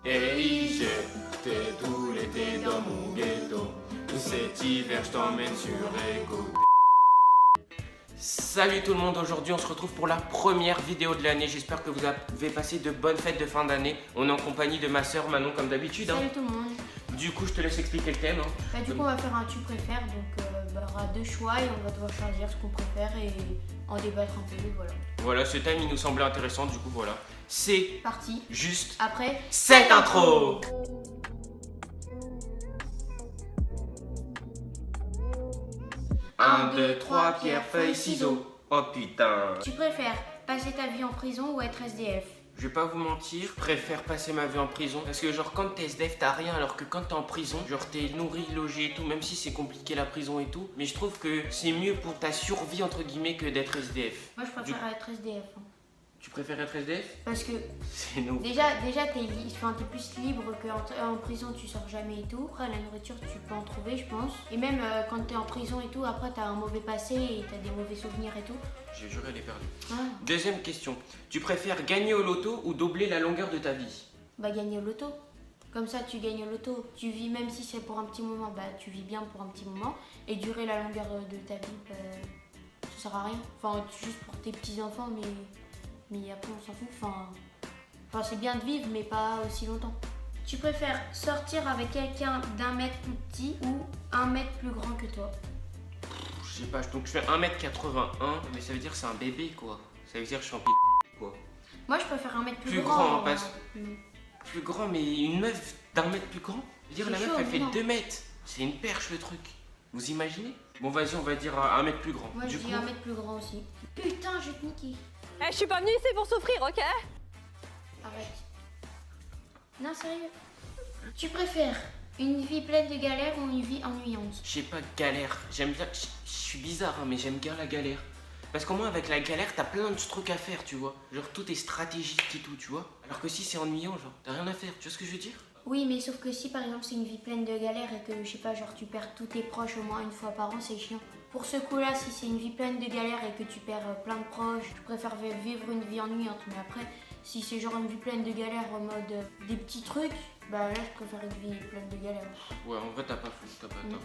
Hey, j'étais tout l'été dans mon ghetto. Cet hiver, je t'emmène sur Écoute. Salut tout le monde, aujourd'hui on se retrouve pour la première vidéo de l'année. J'espère que vous avez passé de bonnes fêtes de fin d'année. On est en compagnie de ma soeur Manon comme d'habitude. Salut tout le monde. Du coup, je te laisse expliquer le thème. Du coup, on va faire un tu préfères. Donc, il y aura deux choix et on va devoir choisir ce qu'on préfère et en débattre un peu. Voilà. Voilà, ce thème il nous semblait intéressant. Du coup, voilà. C'est Parti. juste Après cette intro. Un, deux, trois, pierre, feuille, ciseaux. Oh putain. Tu préfères passer ta vie en prison ou être SDF? Je vais pas vous mentir, je préfère passer ma vie en prison. Parce que genre quand t'es SDF t'as rien, alors que quand t'es en prison, genre t'es nourri, logé et tout, même si c'est compliqué la prison et tout. Mais je trouve que c'est mieux pour ta survie entre guillemets que d'être SDF. Moi je préfère être SDF. Hein. Tu préfères être SDF? Parce que c'est nous. Déjà t'es plus libre qu'en prison, tu sors jamais et tout. Après la nourriture tu peux en trouver je pense. Et même quand t'es en prison et tout, après t'as un mauvais passé et t'as des mauvais souvenirs et tout. J'ai juré, elle est perdue. Ah. Deuxième question. Tu préfères gagner au loto ou doubler la longueur de ta vie? Bah gagner au loto. Comme ça tu gagnes au loto. Tu vis même si c'est pour un petit moment, bah tu vis bien pour un petit moment. Et durer la longueur de ta vie, bah, ça sert à rien. Enfin juste pour tes petits enfants mais après on s'en fout. Enfin c'est bien de vivre mais pas aussi longtemps. Tu préfères sortir avec quelqu'un d'un mètre plus petit ou un mètre plus grand que toi? Je sais pas, donc je fais 1m81, mais ça veut dire que c'est un bébé quoi. Ça veut dire que je suis en quoi. Moi je préfère un mètre plus grand. grand. Plus grand, mais une meuf d'un mètre plus grand? Je veux dire la meuf elle fait 2 mètres. C'est une perche le truc. Vous imaginez? Bon vas-y on va dire un mètre plus grand. Moi je dis un mètre plus grand aussi. Putain je vais te niquer. Eh, je suis pas venue ici pour souffrir, ok? Arrête. Non, sérieux. Tu préfères une vie pleine de galères ou une vie ennuyante? Je sais pas, galère. J'aime bien. Je suis bizarre, hein, mais j'aime bien la galère. Parce qu'au moins, avec la galère, t'as plein de trucs à faire, tu vois. Genre, tout est stratégique et tout, tu vois. Alors que si c'est ennuyant, genre, t'as rien à faire. Tu vois ce que je veux dire? Oui, mais sauf que si par exemple c'est une vie pleine de galères et que, je sais pas, genre tu perds tous tes proches au moins une fois par an, c'est chiant. Pour ce coup-là, si c'est une vie pleine de galères et que tu perds plein de proches, je préfère vivre une vie ennuyante. Mais après, si c'est genre une vie pleine de galères en mode des petits trucs, bah là je préfère une vie pleine de galères. Ouais, en vrai, t'as pas fou, t'as pas tort.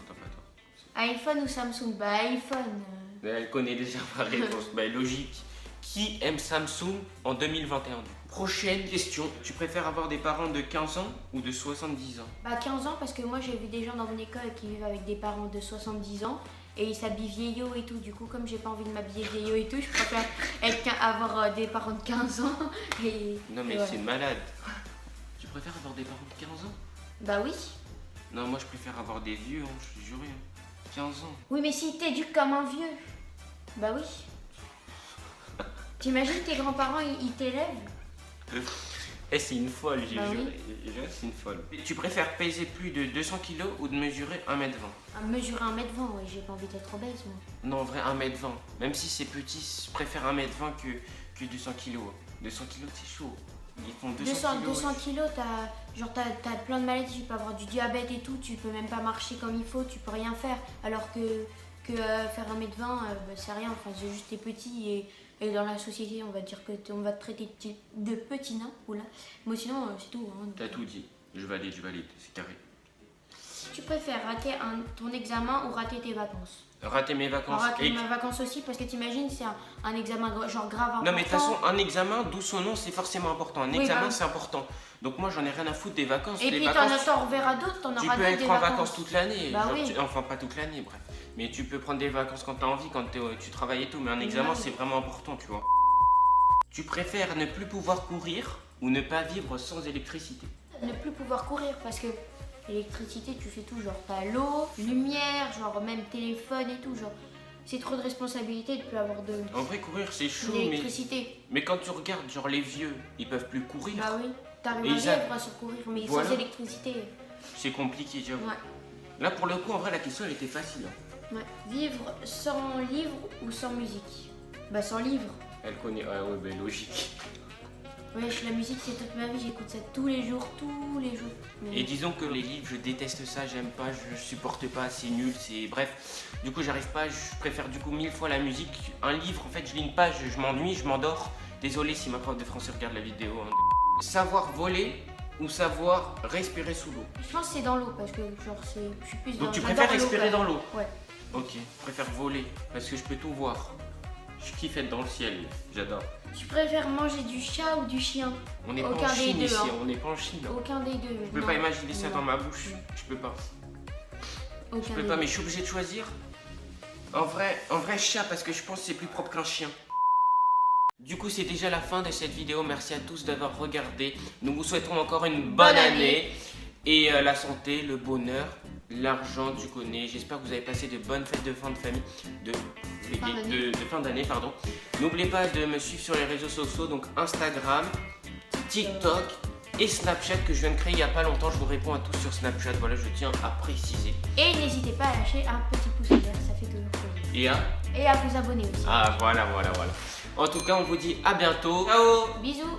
iPhone ou Samsung? Bah iPhone. Mais elle connaît déjà ma réponse. Bah, logique. Qui aime Samsung en 2021? Prochaine question. Tu préfères avoir des parents de 15 ans ou de 70 ans? Bah 15 ans parce que moi j'ai vu des gens dans mon école qui vivent avec des parents de 70 ans et ils s'habillent vieillot et tout. Du coup comme j'ai pas envie de m'habiller vieillot et tout, je préfère avoir des parents de 15 ans et... Non mais et c'est malade. Tu préfères avoir des parents de 15 ans? Bah oui. Non moi je préfère avoir des vieux, hein, je te jure. 15 ans. Oui mais s'ils t'éduquent comme un vieux. Bah oui. T'imagines tes grands-parents ils t'élèvent? Eh c'est une folle, j'ai bah juré. Oui. C'est une folle. Tu préfères peser plus de 200 kg ou de mesurer 1m20? Mesurer 1m20, ouais, j'ai pas envie d'être obèse moi. Non en vrai 1m20. Même si c'est petit, je préfère 1m20 que 200 kg. 200 kg c'est chaud. Ils font 200 kilos, t'as plein de maladies, tu peux avoir du diabète et tout, tu peux même pas marcher comme il faut, tu peux rien faire. Alors que faire 1m20, bah, c'est rien, enfin c'est juste t'es petit et dans la société on va dire que on va te traiter de petit nain, oula. Moi sinon c'est tout. Hein, t'as tout dit, je valide, c'est carré. Tu préfères rater ton examen ou rater tes vacances? Rater mes vacances. Rater mes vacances aussi parce que t'imagines c'est un examen genre grave important. Non mais de toute façon un examen, d'où son nom, c'est forcément important. Un examen bah... c'est important. Donc moi j'en ai rien à foutre des vacances. Et les puis vacances, t'en reverras d'autres, t'en auras d'autres. Tu peux être en vacances toute l'année. Bah oui. Enfin pas toute l'année bref. Mais tu peux prendre des vacances quand t'as envie, quand tu travailles et tout. Mais un examen c'est vraiment important tu vois. Tu préfères ne plus pouvoir courir ou ne pas vivre sans électricité? Ne plus pouvoir courir parce que l'électricité tu fais tout, genre t'as l'eau, lumière, genre même téléphone et tout, genre c'est trop de responsabilité de plus avoir de... En vrai courir c'est chaud mais quand tu regardes genre les vieux ils peuvent plus courir. Bah oui, t'arrives à vivre sans courir mais voilà. Sans électricité. C'est compliqué j'avoue. Ouais. Là pour le coup en vrai la question elle était facile. Hein. Ouais. Vivre sans livre ou sans musique? Bah sans livre. Elle connaît, ah ouais bah logique. Wesh, la musique c'est toute ma vie, j'écoute ça tous les jours. Mais... Et disons que les livres, je déteste ça, j'aime pas, je supporte pas, c'est nul, c'est... Bref, du coup j'arrive pas, je préfère du coup 1000 fois la musique. Un livre, en fait, je lis une page, je m'ennuie, je m'endors. Désolé si ma prof de français regarde la vidéo. Hein. Savoir voler ou savoir respirer sous l'eau? Je pense que c'est dans l'eau parce que genre je suis plus dans Donc tu j'adore préfères l'eau, respirer quoi. dans l'eau? Ouais. Ok, je préfère voler parce que je peux tout voir. Je kiffe être dans le ciel, j'adore. Tu préfères manger du chat ou du chien? On n'est pas Aucun en des Chine deux, ici, hein. on n'est pas en Chine. Aucun des deux. Je peux pas imaginer ça Non. dans ma bouche, je peux pas. Aucun Je peux des pas, deux. mais je suis obligé de choisir. En vrai chat parce que je pense que c'est plus propre qu'un chien. Du coup, c'est déjà la fin de cette vidéo. Merci à tous d'avoir regardé. Nous vous souhaitons encore une bonne année. Et la santé, le bonheur, l'argent, tu connais. J'espère que vous avez passé de bonnes fêtes de fin de famille, de fin d'année, pardon. N'oubliez pas de me suivre sur les réseaux sociaux, donc Instagram, TikTok et Snapchat que je viens de créer il n'y a pas longtemps. Je vous réponds à tous sur Snapchat, voilà, je tiens à préciser. Et n'hésitez pas à lâcher un petit pouce en l'air, ça fait toujours plaisir. Et Et à vous abonner aussi. voilà. En tout cas, on vous dit à bientôt. Ciao. Bisous.